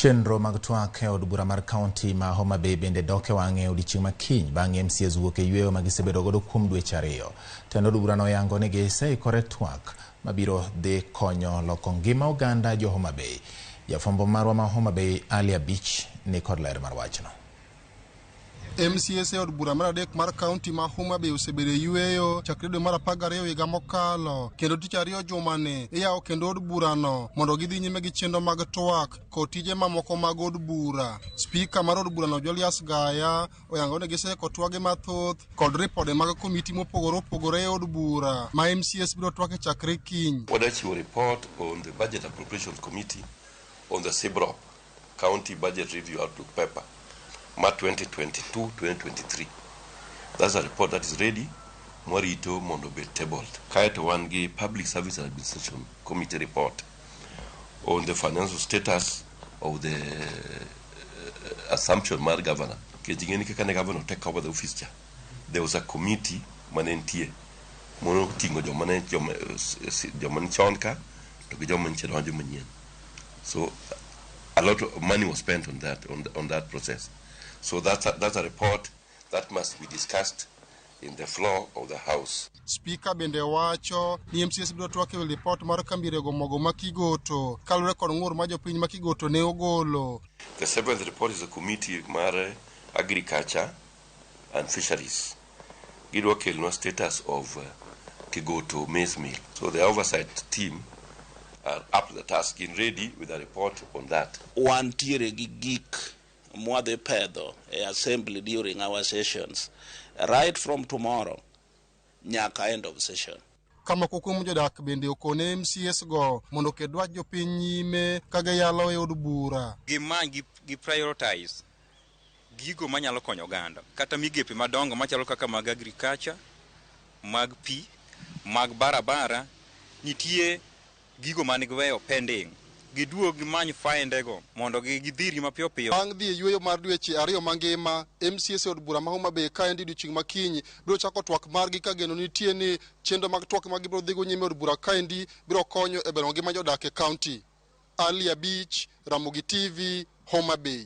Chenro mag twak e od bura mar kaunti ma Homa Bay bende doke wang'e odiechieng' makiny bang' MCAs wuok e yweyo ma gisebedo godo kuom dweche 2. Tend od bura no oyango ni giseikore twak mabiro dhi konyo loko ngima oganda jo Homa Bay. Jafwambo marwa ma Homa Bay Ali Abich ni kod ler mar wachno. MCAs od bura mar adek mar kaunti ma Homa Bay osebedo yweyo chakre dwe mar 12 higa mokalo, kendo tich ariyo jumani iyawo kendo od bura no mondo gidhi nyime gi chenro mag twak kod tije mamoko mag od bura. Spika mar od bura no Julius Gaya oyango ni giseko twage mathoth kod ripode mag komiti mopogore opogore e od bura ma MCAs biro twake chakre kiny. Wadachiwo report on the Budget Appropriations Committee on the CBROP County Budget Review Outlook Paper March 2022-2023. That's a report that is ready. Morito mondo be tabled. Kaito wangi Public Service Administration Committee report on the financial status of the assumption mar governor. Kejingeni kekane governor take over the office. There was a committee manentie. Mono tingo jomane chonka to jomane chedonjo manyien. So a lot of money was spent on that process. So that's a report that must be discussed in the floor of the House. Speaker bende wacho ni MCAs biro twake report mar kambi rego mogo ma Kigoto kalure kod ng'ur ma jopiny ma Kigoto ne ogolo. The seventh report is a committee mar agriculture and fisheries. Gidwa kelno status of Kigoto maize mill. So the oversight team are up to the task and ready with a report on that. One tiere gi gik mwadhe pedho e assembly during our sessions right from tomorrow nyaka end of session. Kama kukumu jodak bende okone MCAs go mondo kedwa jopiny nyime kage yalo e od bura. Gi prioritize gigo manyalo konyo oganda kata migepe madongo machalo kaka mag agriculture, mag pi, mag barabara, nitie gigo manigweyo pending. Giduog many faindego mondo gidhiri mapiyo piyo. Bang' dhi yweyo mar dweche 2 mangima, MCAs od bura ma Homa Bay kaendi odiechieng' makiny biro chako twak margi ka geno nitie ni chenro mag twak mag biro dhigo nyime od bura kaendi biro konyo e bero ngima jodak e kaunti. Ali Abich, Ramogi TV, Homa Bay.